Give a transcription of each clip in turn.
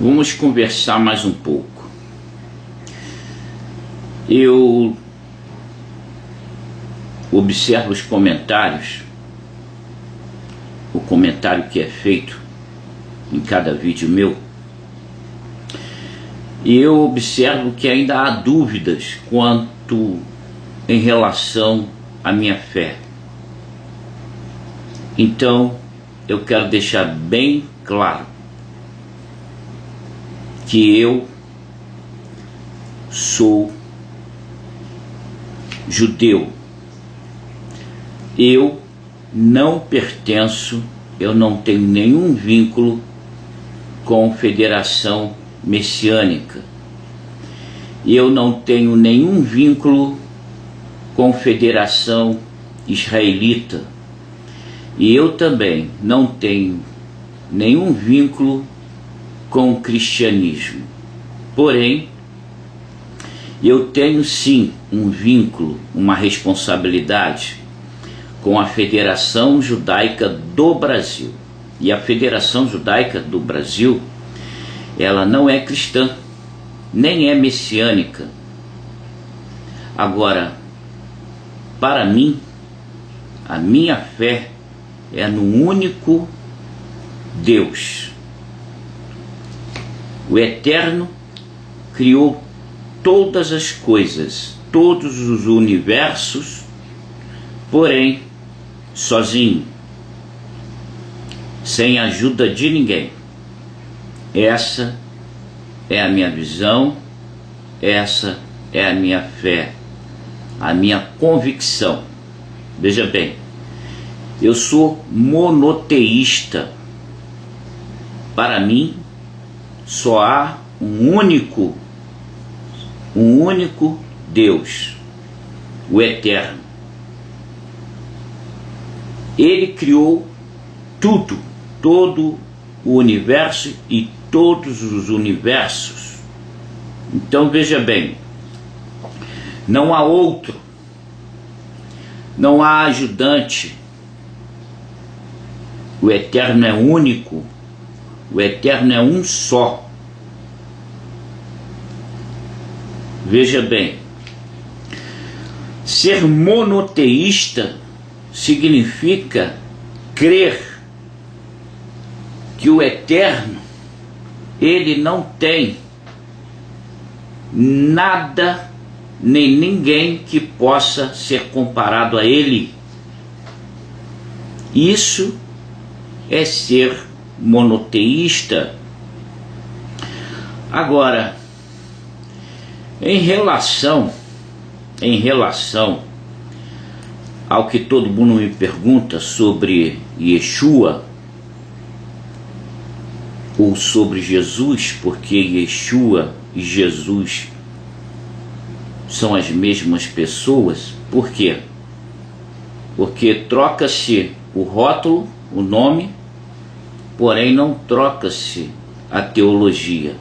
Vamos conversar mais um pouco. Eu observo os comentários, o comentário que é feito em cada vídeo meu, e eu observo que ainda há dúvidas quanto em relação à minha fé. Então, eu quero deixar bem claro que eu sou judeu. Eu não pertenço, eu não tenho nenhum vínculo com Federação Messiânica. Eu não tenho nenhum vínculo com Federação Israelita. E eu também não tenho nenhum vínculo com o cristianismo. Porém, eu tenho sim um vínculo, uma responsabilidade com a Federação Judaica do Brasil. E a Federação Judaica do Brasil, ela não é cristã, nem é messiânica. Agora, para mim, a minha fé é no único Deus. O Eterno criou todas as coisas, todos os universos, porém, sozinho, sem a ajuda de ninguém. Essa é a minha visão, essa é a minha fé, a minha convicção. Veja bem, eu sou monoteísta. Para mim, só há um único Deus, o Eterno. Ele criou tudo, todo o universo e todos os universos. Então veja bem, não há outro, não há ajudante. O Eterno é único, o Eterno é um só. Veja bem, ser monoteísta significa crer que o Eterno, ele não tem nada nem ninguém que possa ser comparado a ele. Isso é ser monoteísta. Agora, em relação ao que todo mundo me pergunta sobre Yeshua ou sobre Jesus, porque Yeshua e Jesus são as mesmas pessoas. Por quê? Porque troca-se o rótulo, o nome, porém não troca-se a teologia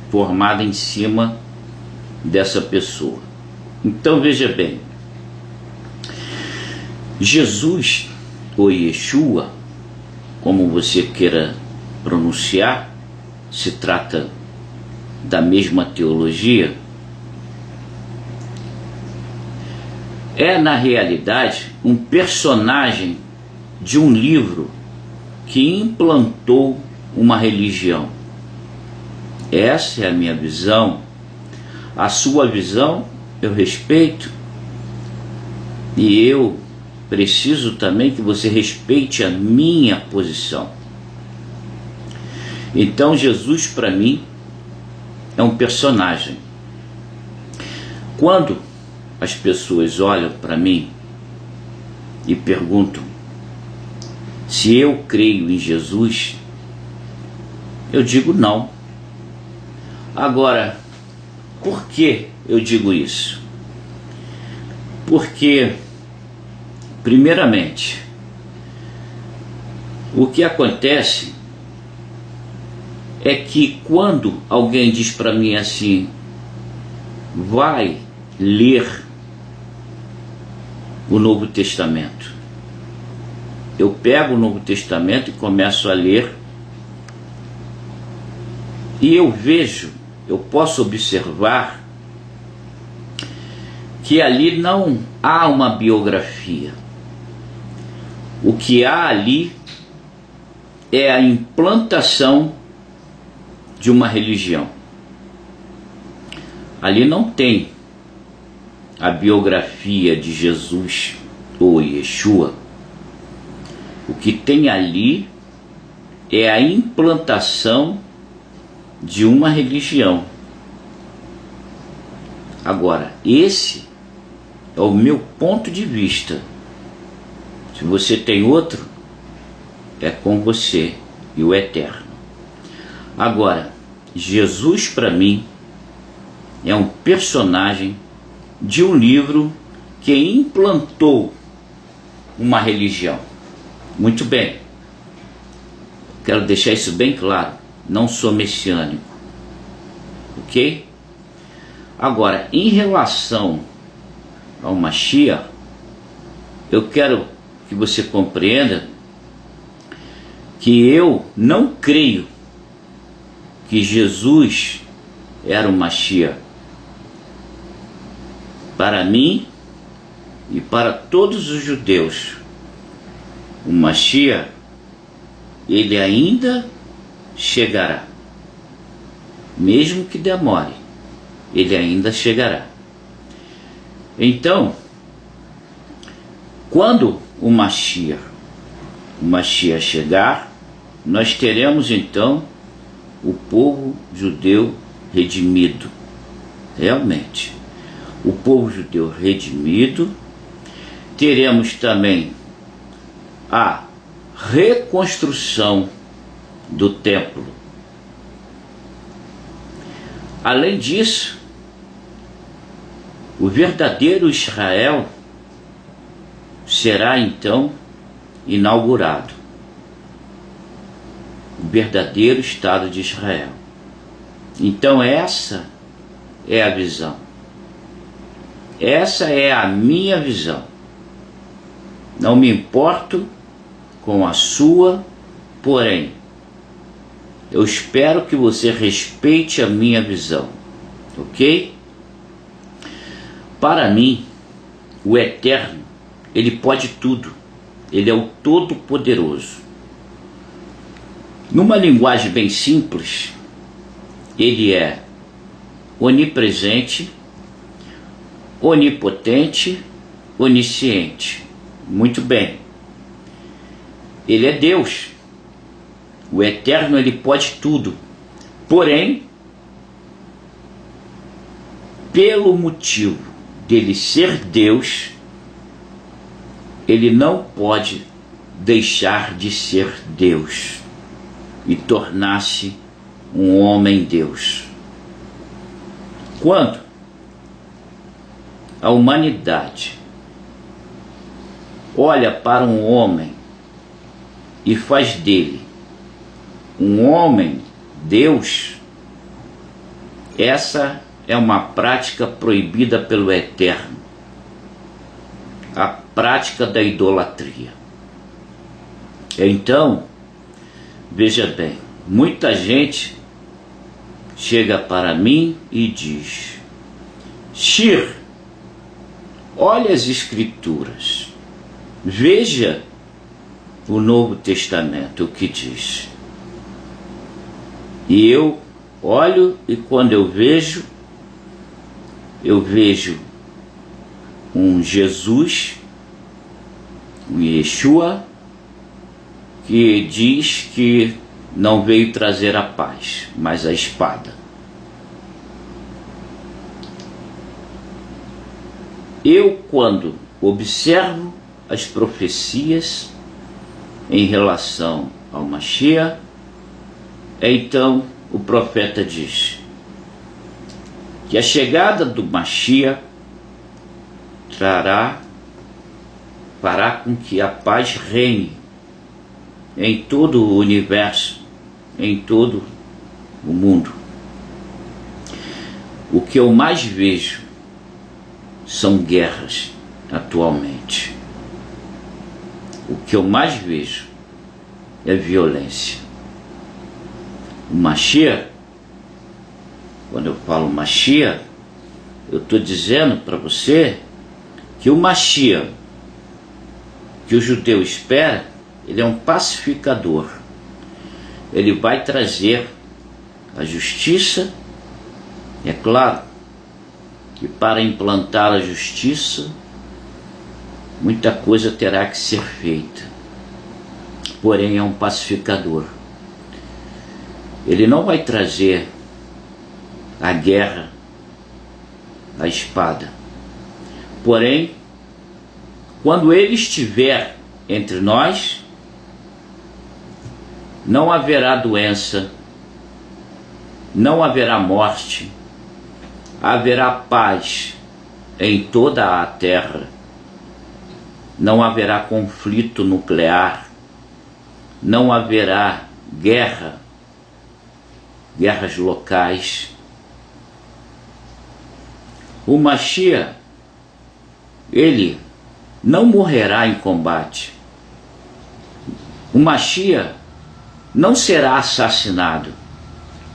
formada em cima dessa pessoa. Então veja bem, Jesus ou Yeshua, como você queira pronunciar, se trata da mesma teologia, é na realidade um personagem de um livro que implantou uma religião. Essa é a minha visão. A sua visão eu respeito, e eu preciso também que você respeite a minha posição. Então Jesus para mim é um personagem. Quando as pessoas olham para mim e perguntam se eu creio em Jesus, eu digo não. Agora, por que eu digo isso? Porque, primeiramente, o que acontece é que quando alguém diz para mim assim, vai ler o Novo Testamento, eu pego o Novo Testamento e começo a ler, E eu posso observar que ali não há uma biografia. O que há ali é a implantação de uma religião. Ali não tem a biografia de Jesus ou Yeshua. O que tem ali é a implantação de uma religião. Agora, esse é o meu ponto de vista. Se você tem outro, é com você e o Eterno. Agora, Jesus para mim é um personagem de um livro que implantou uma religião. Muito bem, quero deixar isso bem claro, não sou messiânico, ok? Agora, em relação ao Mashiach, eu quero que você compreenda que eu não creio que Jesus era o Mashiach. Para mim e para todos os judeus, o Mashiach, ele ainda chegará. Mesmo que demore, ele ainda chegará. Então, quando o Mashiach chegar, nós teremos então o povo judeu redimido. Realmente, o povo judeu redimido. Teremos também a reconstrução do templo. Além disso, o verdadeiro Israel será então inaugurado. O verdadeiro Estado de Israel. Então essa é a visão. Essa é a minha visão. Não me importo com a sua, porém, eu espero que você respeite a minha visão, ok? Para mim, o Eterno, ele pode tudo. Ele é o Todo-Poderoso. Numa linguagem bem simples, ele é onipresente, onipotente, onisciente. Muito bem. Ele é Deus. O Eterno, ele pode tudo. Porém, pelo motivo dele ser Deus, ele não pode deixar de ser Deus e tornar-se um homem-Deus. Quando a humanidade olha para um homem e faz dele um homem-Deus, essa é uma prática proibida pelo Eterno, a prática da idolatria. Então, veja bem, muita gente chega para mim e diz: Shir, olha as Escrituras, veja o Novo Testamento, o que diz. E eu olho e quando eu vejo um Jesus, um Yeshua, que diz que não veio trazer a paz, mas a espada. Eu, quando observo as profecias em relação ao Mashiach, então o profeta diz que a chegada do Mashiach fará com que a paz reine em todo o universo, em todo o mundo. O que eu mais vejo são guerras atualmente. O que eu mais vejo é violência. O Mashiach, Quando eu falo Mashiach, eu estou dizendo para você que o Mashiach que o judeu espera, ele é um pacificador. Ele vai trazer a justiça. É claro que para implantar a justiça, muita coisa terá que ser feita. Porém, é um pacificador. Ele não vai trazer a guerra, a espada. Porém, quando ele estiver entre nós, não haverá doença, não haverá morte, haverá paz em toda a terra, não haverá conflito nuclear, não haverá guerras locais. O Mashiach, ele não morrerá em combate. O Mashiach não será assassinado,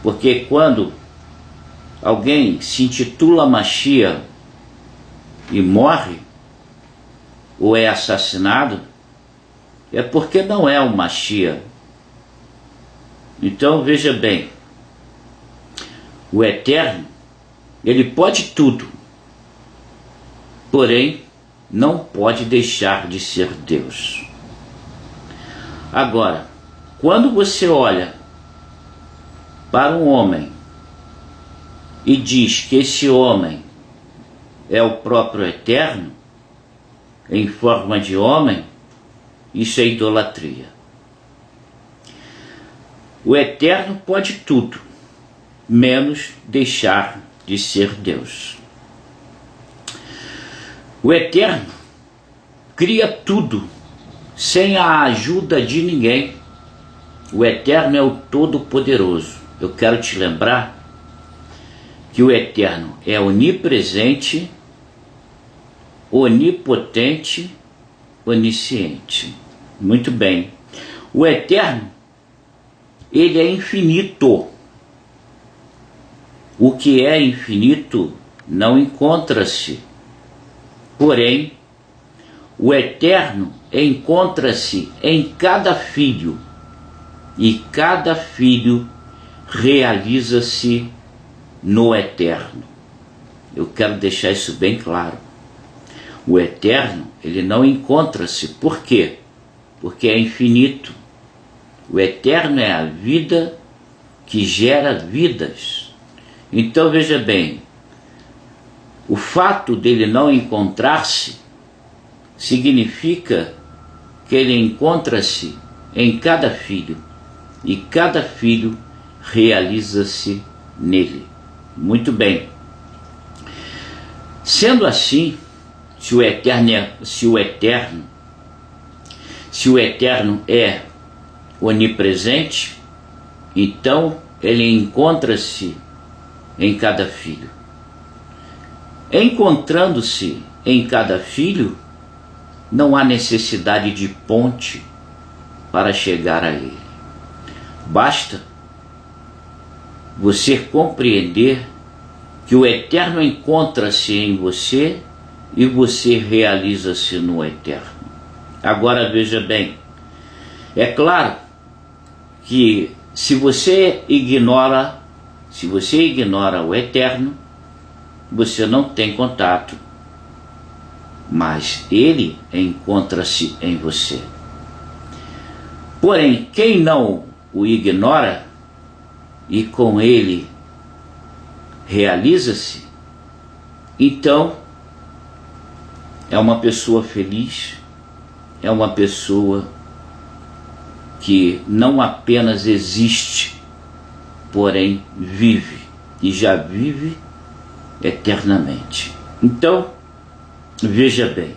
porque quando alguém se intitula Mashiach e morre, ou é assassinado, é porque não é o Mashiach. Então veja bem, o Eterno, ele pode tudo, porém não pode deixar de ser Deus. Agora, quando você olha para um homem e diz que esse homem é o próprio Eterno, em forma de homem, isso é idolatria. O Eterno pode tudo, menos deixar de ser Deus. O Eterno cria tudo sem a ajuda de ninguém. O Eterno é o Todo-Poderoso. Eu quero te lembrar que o Eterno é onipresente, onipotente, onisciente. Muito bem. O Eterno, ele é infinito. O que é infinito não encontra-se. Porém, o Eterno encontra-se em cada filho, e cada filho realiza-se no Eterno. Eu quero deixar isso bem claro. O Eterno, ele não encontra-se. Por quê? Porque é infinito. O Eterno é a vida que gera vidas. Então veja bem, o fato dele não encontrar-se significa que ele encontra-se em cada filho, e cada filho realiza-se nele. Muito bem. Sendo assim, se o Eterno é onipresente, então ele encontra-se em cada filho. Encontrando-se em cada filho, não há necessidade de ponte para chegar a ele. Basta você compreender que o Eterno encontra-se em você e você realiza-se no Eterno. Agora veja bem, é claro que se você ignora o Eterno, você não tem contato, mas ele encontra-se em você. Porém, quem não o ignora e com ele realiza-se, então é uma pessoa feliz, é uma pessoa que não apenas existe, porém vive, e já vive eternamente. Então, veja bem,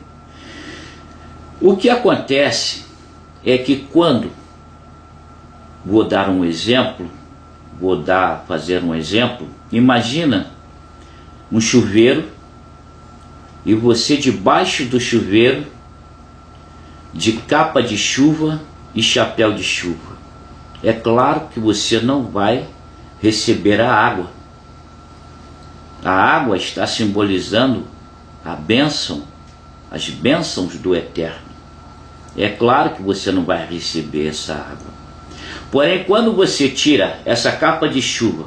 o que acontece é que quando, fazer um exemplo, imagina um chuveiro e você debaixo do chuveiro, de capa de chuva e chapéu de chuva. É claro que você não vai receber a água. A água está simbolizando a bênção, as bênçãos do Eterno. É claro que você não vai receber essa água. Porém, quando você tira essa capa de chuva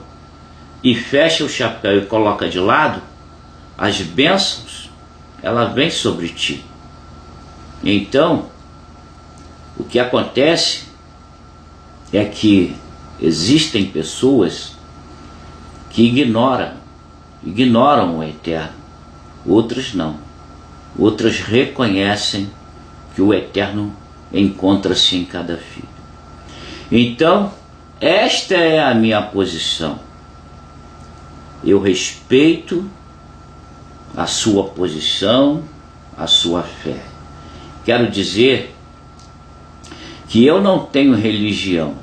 e fecha o chapéu e coloca de lado, as bênçãos, ela vem sobre ti. Então, o que acontece é que existem pessoas que ignoram o Eterno. Outras não. Outras reconhecem que o Eterno encontra-se em cada filho. Então, esta é a minha posição. Eu respeito a sua posição, a sua fé. Quero dizer que eu não tenho religião.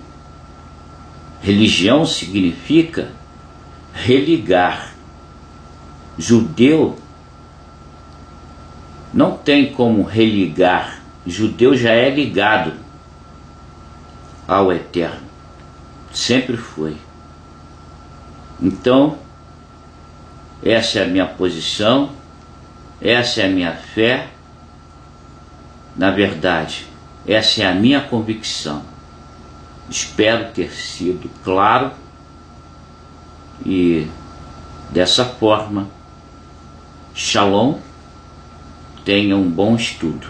Religião significa religar. Judeu não tem como religar. Judeu já é ligado ao Eterno. Sempre foi. Então, essa é a minha posição, essa é a minha fé. Na verdade, essa é a minha convicção. Espero ter sido claro e dessa forma, Shalom, tenha um bom estudo.